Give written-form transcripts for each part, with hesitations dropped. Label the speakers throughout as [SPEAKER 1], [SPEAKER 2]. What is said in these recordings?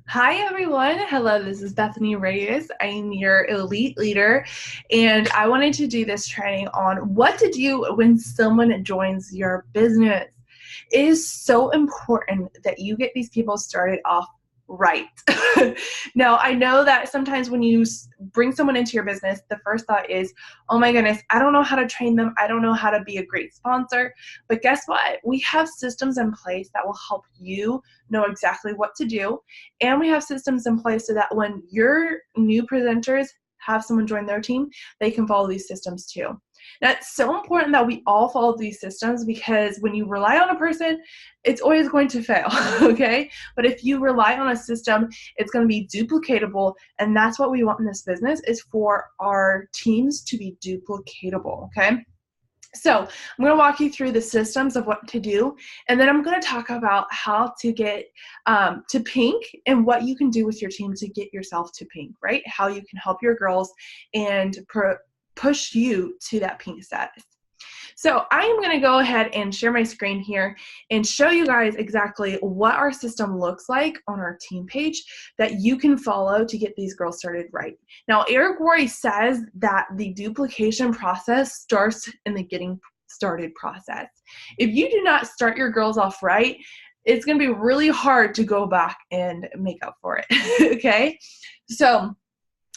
[SPEAKER 1] Hi, everyone. Hello, this is Bethany Reyes. I'm your elite leader, and I wanted to do this training on what to do when someone joins your business. It is so important that you get these people started off right. Now, I know that sometimes when you bring someone into your business, the first thought is, oh my goodness, I don't know how to train them. I don't know how to be a great sponsor. But guess what? We have systems in place that will help you know exactly what to do. And we have systems in place so that when your new presenters have someone join their team, they can follow these systems too. Now, it's so important that we all follow these systems because when you rely on a person, it's always going to fail, okay? But if you rely on a system, it's going to be duplicatable, and that's what we want in this business is for our teams to be duplicatable, okay? So I'm going to walk you through the systems of what to do, and then I'm going to talk about how to get to pink and what you can do with your team to get yourself to pink, right? How you can help your girls and push you to that pink status. So I'm going to go ahead and share my screen here and show you guys exactly what our system looks like on our team page that you can follow to get these girls started right. Now, Eric Worre says that the duplication process starts in the getting started process. If you do not start your girls off right, it's going to be really hard to go back and make up for it, okay? So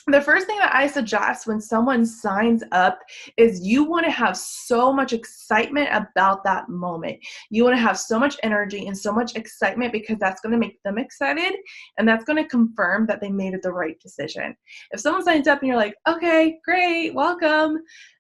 [SPEAKER 1] the first thing that I suggest when someone signs up is you want to have so much excitement about that moment. You want to have so much energy and so much excitement because that's going to make them excited and that's going to confirm that they made the right decision. If someone signs up and you're like, okay, great, welcome,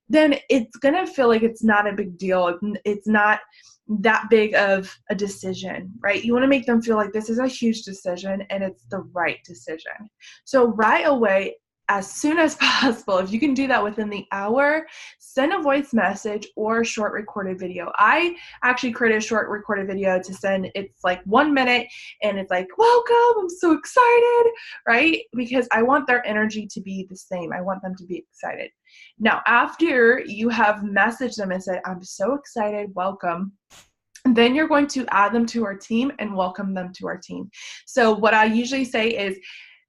[SPEAKER 1] then it's going to feel like it's not a big deal. It's not that big of a decision, right? You want to make them feel like this is a huge decision and it's the right decision. So right away, as soon as possible, if you can do that within the hour, send a voice message or a short recorded video. I actually created a short recorded video to send. It's like 1 minute and it's like, welcome, I'm so excited, right? Because I want their energy to be the same. I want them to be excited. Now, after you have messaged them and said, I'm so excited, welcome, then you're going to add them to our team and welcome them to our team. So what I usually say is,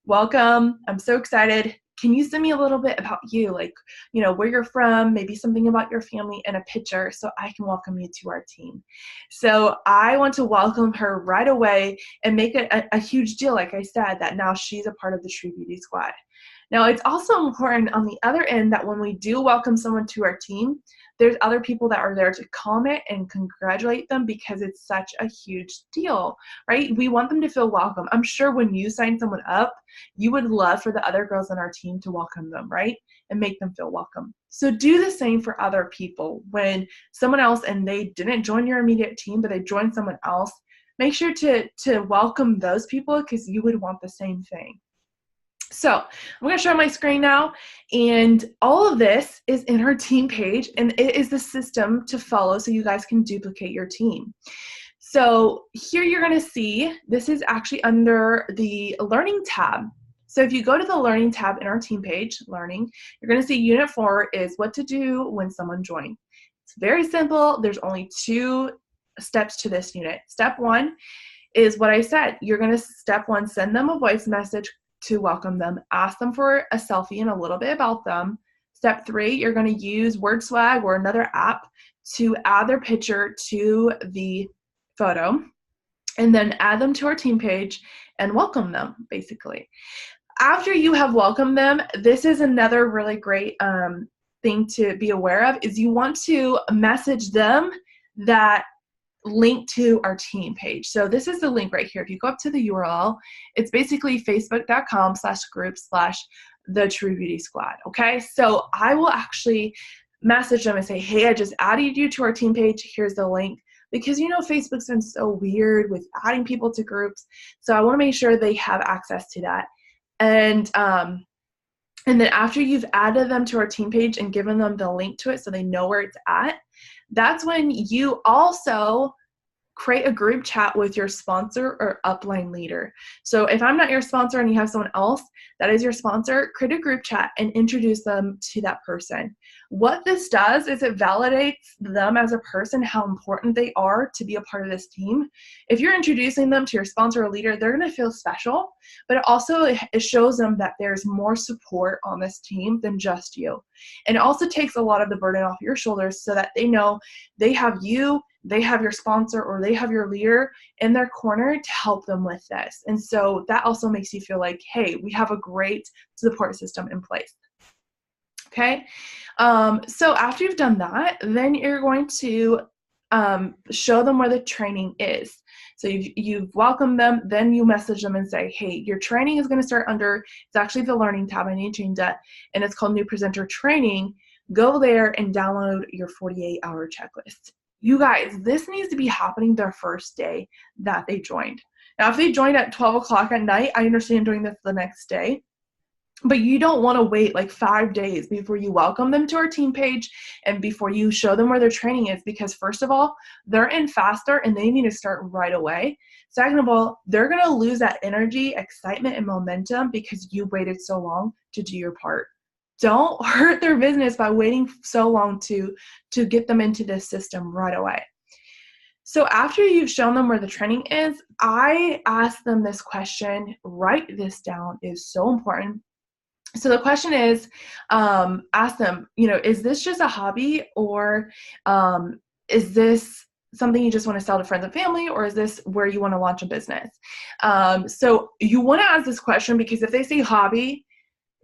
[SPEAKER 1] welcome, I'm so excited. Can you send me a little bit about you, like, you know, where you're from, maybe something about your family and a picture so I can welcome you to our team. So I want to welcome her right away and make it a huge deal, like I said, that now she's a part of the True Beauty Squad. Now, it's also important on the other end that when we do welcome someone to our team, there's other people that are there to comment and congratulate them because it's such a huge deal, right? We want them to feel welcome. I'm sure when you sign someone up, you would love for the other girls on our team to welcome them, right? And make them feel welcome. So do the same for other people. When someone else and they didn't join your immediate team, but they joined someone else, make sure to welcome those people because you would want the same thing. So I'm going to share my screen now, and all of this is in our team page, and it is the system to follow so you guys can duplicate your team. So here you're going to see, this is actually under the Learning tab. So if you go to the Learning tab in our team page, Learning, you're going to see Unit 4 is what to do when someone joins. It's very simple. There's only 2 steps to this unit. Step 1 is what I said. You're going to, step 1, send them a voice message to welcome them. Ask them for a selfie and a little bit about them. Step 3, you're going to use WordSwag or another app to add their picture to the photo and then add them to our team page and welcome them, basically. After you have welcomed them, this is another really great thing to be aware of is you want to message them that link to our team page. So this is the link right here. If you go up to the URL, it's basically facebook.com/group/the True Beauty Squad. Okay. So I will actually message them and say, hey, I just added you to our team page. Here's the link. Because, you know, Facebook's been so weird with adding people to groups. So I want to make sure they have access to that. And then after you've added them to our team page and given them the link to it so they know where it's at, that's when you also create a group chat with your sponsor or upline leader. So if I'm not your sponsor and you have someone else that is your sponsor, create a group chat and introduce them to that person. What this does is it validates them as a person, how important they are to be a part of this team. If you're introducing them to your sponsor or leader, they're going to feel special, but it shows them that there's more support on this team than just you. And it also takes a lot of the burden off your shoulders so that they know they have you, they have your sponsor, or they have your leader in their corner to help them with this. And so that also makes you feel like, hey, we have a great support system in place. Okay, so after you've done that, then you're going to show them where the training is. So you've welcomed them, then you message them and say, hey, your training is going to start under, it's actually the learning tab, I need to change that, and it's called New Presenter Training. Go there and download your 48-hour checklist. You guys, this needs to be happening their first day that they joined. Now, if they joined at 12 o'clock at night, I understand doing this the next day. But you don't want to wait like 5 days before you welcome them to our team page and before you show them where their training is, because first of all, they're in faster and they need to start right away. Second of all, they're going to lose that energy, excitement, and momentum because you waited so long to do your part. Don't hurt their business by waiting so long to get them into this system right away. So after you've shown them where the training is, I ask them this question. Write this down, is so important. So the question is, ask them, is this just a hobby, or is this something you just want to sell to friends and family, or is this where you want to launch a business? So you want to ask this question because if they say hobby,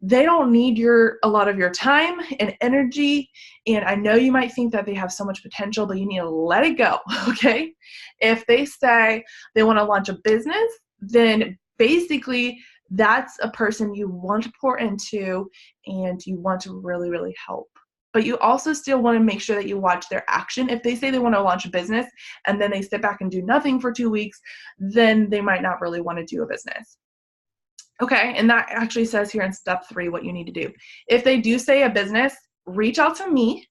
[SPEAKER 1] they don't need a lot of your time and energy. And I know you might think that they have so much potential, but you need to let it go, okay? If they say they want to launch a business, then basically that's a person you want to pour into and you want to really, really help. But you also still want to make sure that you watch their action. If they say they want to launch a business and then they sit back and do nothing for 2 weeks, then they might not really want to do a business. Okay, and that actually says here in step 3 what you need to do. If they do say a business, reach out to me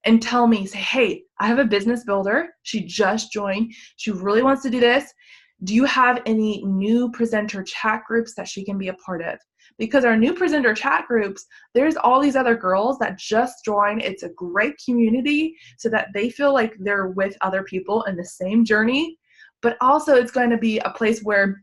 [SPEAKER 1] and tell me, say, hey, I have a business builder. She just joined. She really wants to do this. Do you have any new presenter chat groups that she can be a part of? Because our new presenter chat groups, there's all these other girls that just joined. It's a great community so that they feel like they're with other people in the same journey. But also it's going to be a place where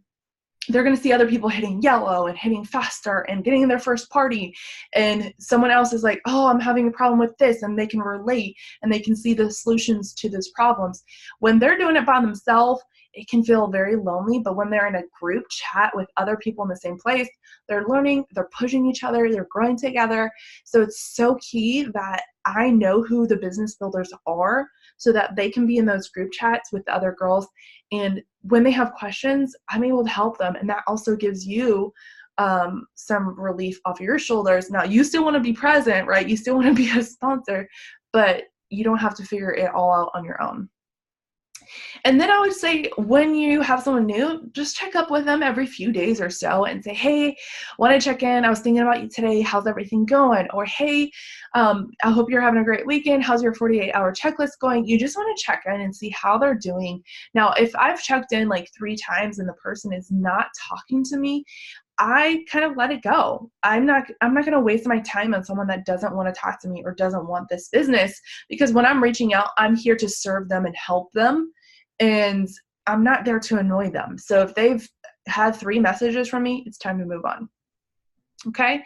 [SPEAKER 1] they're going to see other people hitting yellow and hitting faster and getting in their first party. And someone else is like, oh, I'm having a problem with this. And they can relate and they can see the solutions to those problems. When they're doing it by themselves, it can feel very lonely. But when they're in a group chat with other people in the same place, they're learning, they're pushing each other, they're growing together. So it's so key that I know who the business builders are so that they can be in those group chats with the other girls. And when they have questions, I'm able to help them. And that also gives you some relief off your shoulders. Now, you still want to be present, right? You still want to be a sponsor, but you don't have to figure it all out on your own. And then I would say when you have someone new, just check up with them every few days or so and say, hey, want to check in? I was thinking about you today. How's everything going? Or, hey, I hope you're having a great weekend. How's your 48-hour checklist going? You just want to check in and see how they're doing. Now, if I've checked in like 3 times and the person is not talking to me, I kind of let it go. I'm not going to waste my time on someone that doesn't want to talk to me or doesn't want this business, because when I'm reaching out, I'm here to serve them and help them. And I'm not there to annoy them. So if they've had 3 messages from me, it's time to move on. Okay.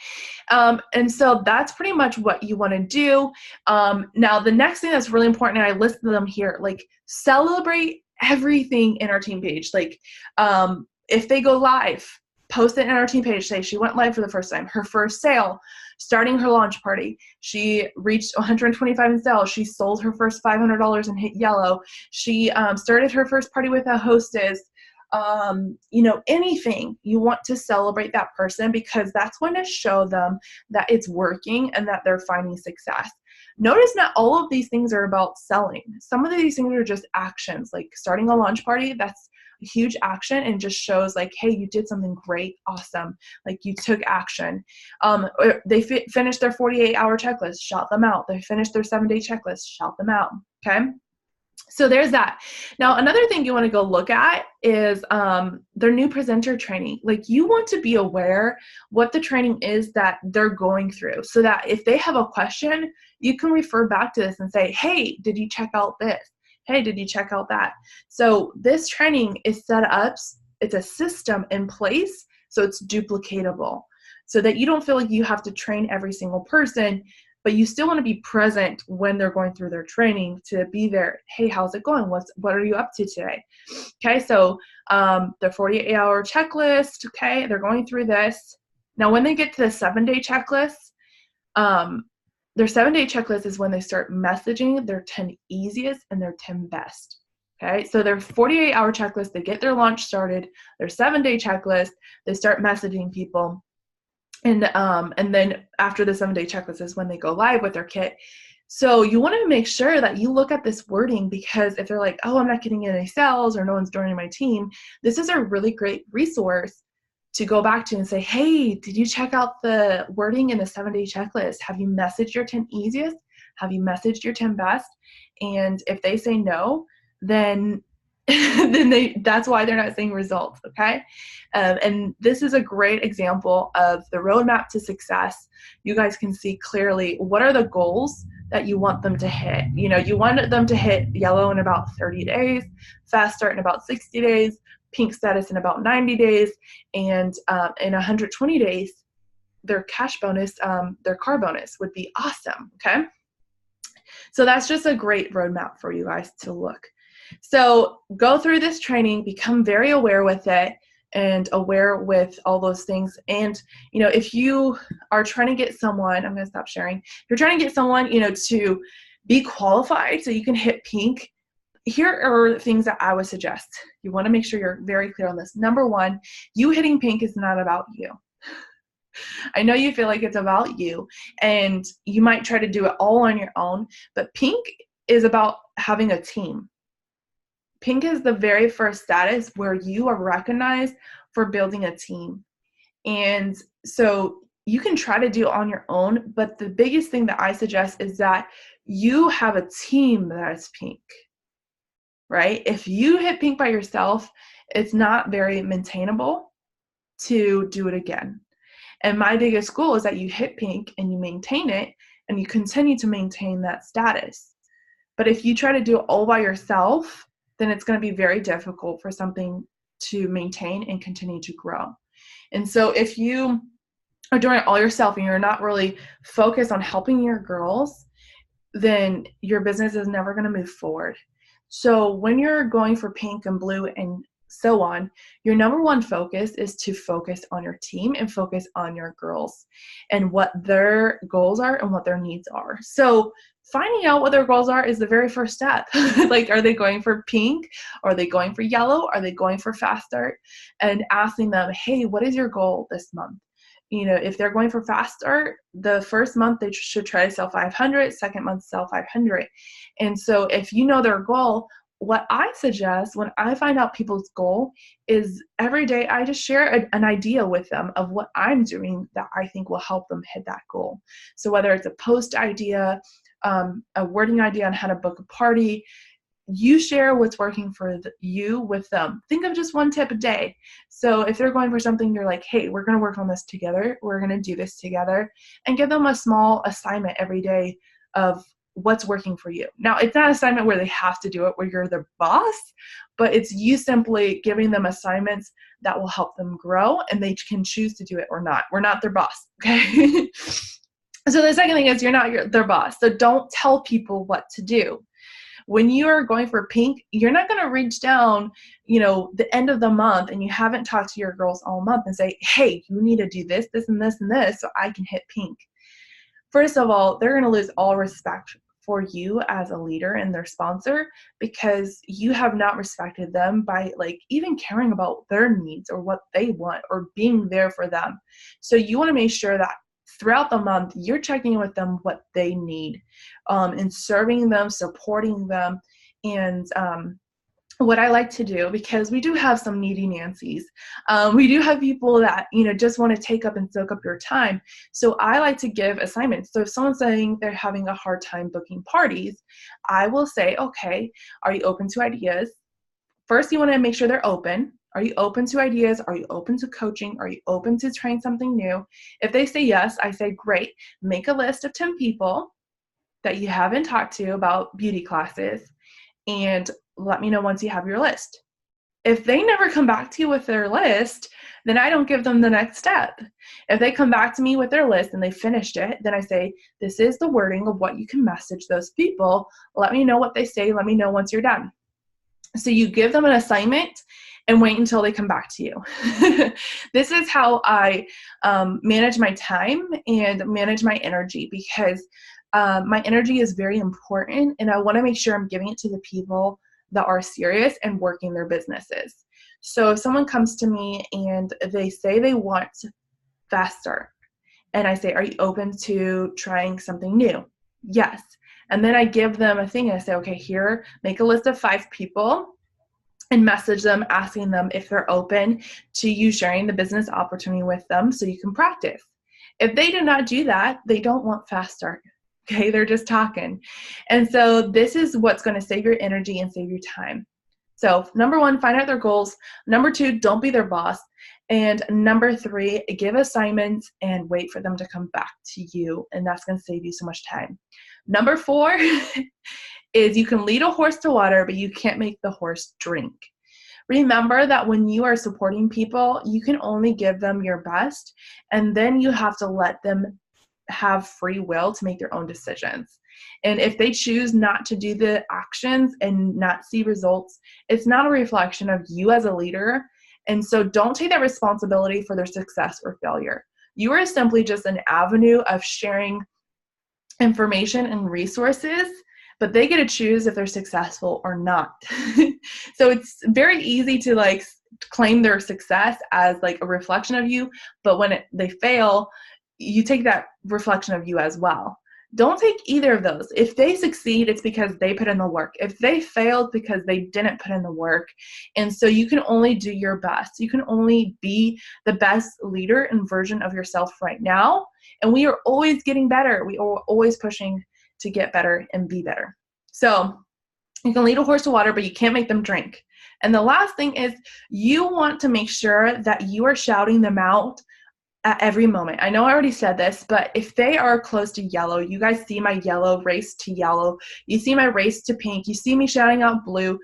[SPEAKER 1] And so that's pretty much what you want to do. Now, the next thing that's really important, and I listed them here, like celebrate everything in our team page. Like if they go live, post it in our team page, say she went live for the first time, her first sale, starting her launch party. She reached 125 in sales. She sold her first $500 and hit yellow. She started her first party with a hostess. Anything you want to celebrate that person, because that's going to show them that it's working and that they're finding success. Notice not all of these things are about selling. Some of these things are just actions, like starting a launch party. That's a huge action and just shows like, hey, you did something great, awesome. Like you took action. They finished their 48-hour checklist, shout them out. They finished their 7-day checklist, shout them out. Okay. So there's that. Now, another thing you want to go look at is their new presenter training. Like, you want to be aware what the training is that they're going through, so that if they have a question, you can refer back to this and say, hey, did you check out this? Hey, did you check out that? So this training is set up, it's a system in place, so it's duplicatable, so that you don't feel like you have to train every single person, but you still want to be present when they're going through their training, to be there. Hey, how's it going? What are you up to today? Okay, so the 48-hour checklist, okay, they're going through this. Now, when they get to the 7-day checklist, their 7-day checklist is when they start messaging their 10 easiest and their 10 best. Okay, so their 48-hour checklist, they get their launch started. Their 7-day checklist, they start messaging people. And then after the 7-day checklist is when they go live with their kit. So you want to make sure that you look at this wording, because if they're like, oh, I'm not getting any sales, or no one's joining my team, this is a really great resource to go back to and say, hey, did you check out the wording in the 7-day checklist? Have you messaged your 10 easiest? Have you messaged your 10 best? And if they say no, then that's why they're not seeing results, okay? And this is a great example of the roadmap to success. You guys can see clearly what are the goals that you want them to hit. You know, you want them to hit yellow in about 30 days, fast start in about 60 days, pink status in about 90 days, and in 120 days, their cash bonus, their car bonus would be awesome, okay? So that's just a great roadmap for you guys to look. So go through this training, become very aware with it, and aware with all those things. And, you know, if you are trying to get someone, I'm going to stop sharing. If you're trying to get someone, you know, to be qualified so you can hit pink, here are things that I would suggest. You want to make sure you're very clear on this. Number one, you hitting pink is not about you. I know you feel like it's about you, and you might try to do it all on your own, but pink is about having a team. Pink is the very first status where you are recognized for building a team. And so you can try to do it on your own, but the biggest thing that I suggest is that you have a team that is pink, right? If you hit pink by yourself, it's not very maintainable to do it again. And my biggest goal is that you hit pink and you maintain it, and you continue to maintain that status. But if you try to do it all by yourself, then it's going to be very difficult for something to maintain and continue to grow. And so if you are doing it all yourself and you're not really focused on helping your girls, then your business is never going to move forward. So when you're going for pink and blue and so on, your number one focus is to focus on your team and focus on your girls and what their goals are and what their needs are. So finding out what their goals are is the very first step. Like, are they going for pink? Are they going for yellow? Are they going for fast start? And asking them, hey, what is your goal this month? You know, if they're going for fast start, the first month they should try to sell 500, second month sell 500. And so if you know their goal, what I suggest when I find out people's goal is every day I just share an idea with them of what I'm doing that I think will help them hit that goal. So whether it's a post idea, a wording idea on how to book a party, you share what's working for you with them. Think of just one tip a day. So if they're going for something, you're like, hey, we're going to work on this together. We're going to do this together, and give them a small assignment every day of what's working for you. Now, it's not an assignment where they have to do it, where you're their boss, but it's you simply giving them assignments that will help them grow, and they can choose to do it or not. We're not their boss, okay? So the second thing is you're not their boss. So don't tell people what to do. When you are going for pink, you're not going to reach down, you know, the end of the month and you haven't talked to your girls all month and say, hey, you need to do this, this, and this, and this so I can hit pink. First of all, they're going to lose all respect for you as a leader and their sponsor, because you have not respected them by like even caring about their needs or what they want or being there for them. So you want to make sure that throughout the month, you're checking in with them what they need, and serving them, supporting them, and what I like to do, because we do have some needy Nancy's, we do have people that, just want to take up and soak up your time. So I like to give assignments. So if someone's saying they're having a hard time booking parties, I will say, okay, are you open to ideas? First, you want to make sure they're open. Are you open to ideas? Are you open to coaching? Are you open to trying something new? If they say yes, I say, great, make a list of 10 people that you haven't talked to about beauty classes, and let me know once you have your list. If they never come back to you with their list, then I don't give them the next step. If they come back to me with their list and they finished it, then I say, this is the wording of what you can message those people. Let me know what they say. Let me know once you're done. So you give them an assignment and wait until they come back to you. This is how I manage my time and manage my energy, because my energy is very important, and I want to make sure I'm giving it to the people that are serious and working their businesses. So if someone comes to me and they say they want fast start, and I say, are you open to trying something new? Yes. And then I give them a thing and I say, okay, here, make a list of 5 people and message them asking them if they're open to you sharing the business opportunity with them so you can practice. If they do not do that, they don't want fast start. Okay, they're just talking. And so this is what's going to save your energy and save your time. So number 1, find out their goals. Number 2, don't be their boss. And number 3, give assignments and wait for them to come back to you. And that's going to save you so much time. Number 4 is you can lead a horse to water, but you can't make the horse drink. Remember that when you are supporting people, you can only give them your best, and then you have to let them have free will to make their own decisions. And if they choose not to do the actions and not see results, it's not a reflection of you as a leader. And so don't take that responsibility for their success or failure. You are simply just an avenue of sharing information and resources, but they get to choose if they're successful or not. So it's very easy to claim their success as a reflection of you, but when they fail, you take that reflection of you as well. Don't take either of those. If they succeed, it's because they put in the work. If they failed, because they didn't put in the work. And so you can only do your best. You can only be the best leader and version of yourself right now. And we are always getting better. We are always pushing to get better and be better. So you can lead a horse to water, but you can't make them drink. And the last thing is, you want to make sure that you are shouting them out at every moment. I know I already said this, but if they are close to yellow, you guys see my yellow race to yellow, you see my race to pink, you see me shouting out blue,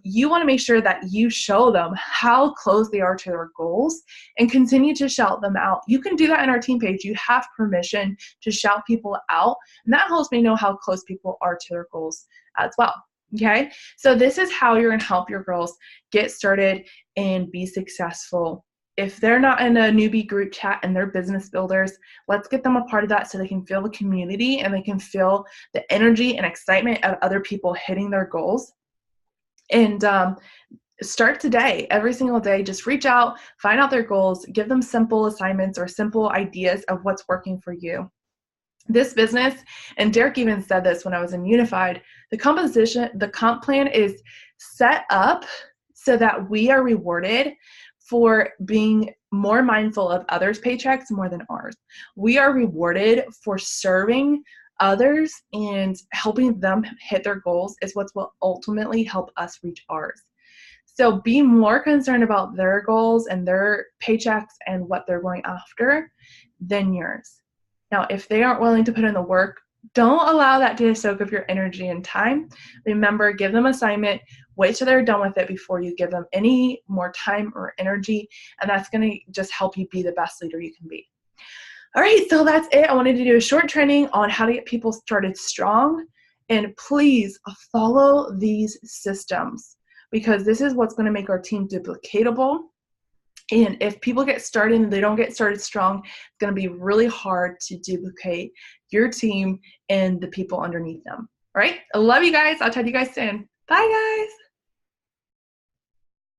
[SPEAKER 1] you want to make sure that you show them how close they are to their goals and continue to shout them out. You can do that in our team page. You have permission to shout people out, and that helps me know how close people are to their goals as well. Okay, so this is how you're going to help your girls get started and be successful. If they're not in a newbie group chat and they're business builders, let's get them a part of that so they can feel the community and they can feel the energy and excitement of other people hitting their goals. And start today, every single day. Just reach out, find out their goals, give them simple assignments or simple ideas of what's working for you. This business, and Derek even said this when I was in Unified, the comp plan is set up so that we are rewarded for being more mindful of others' paychecks more than ours. We are rewarded for serving others and helping them hit their goals is what will ultimately help us reach ours. So be more concerned about their goals and their paychecks and what they're going after than yours. Now, if they aren't willing to put in the work, don't allow that to soak up your energy and time. Remember, give them assignment, wait till they're done with it before you give them any more time or energy, and that's going to just help you be the best leader you can be. All right, so that's it. I wanted to do a short training on how to get people started strong, and please follow these systems because this is what's going to make our team duplicatable. And if people get started and they don't get started strong, it's going to be really hard to duplicate your team and the people underneath them. All right. I love you guys. I'll talk to you guys soon. Bye, guys.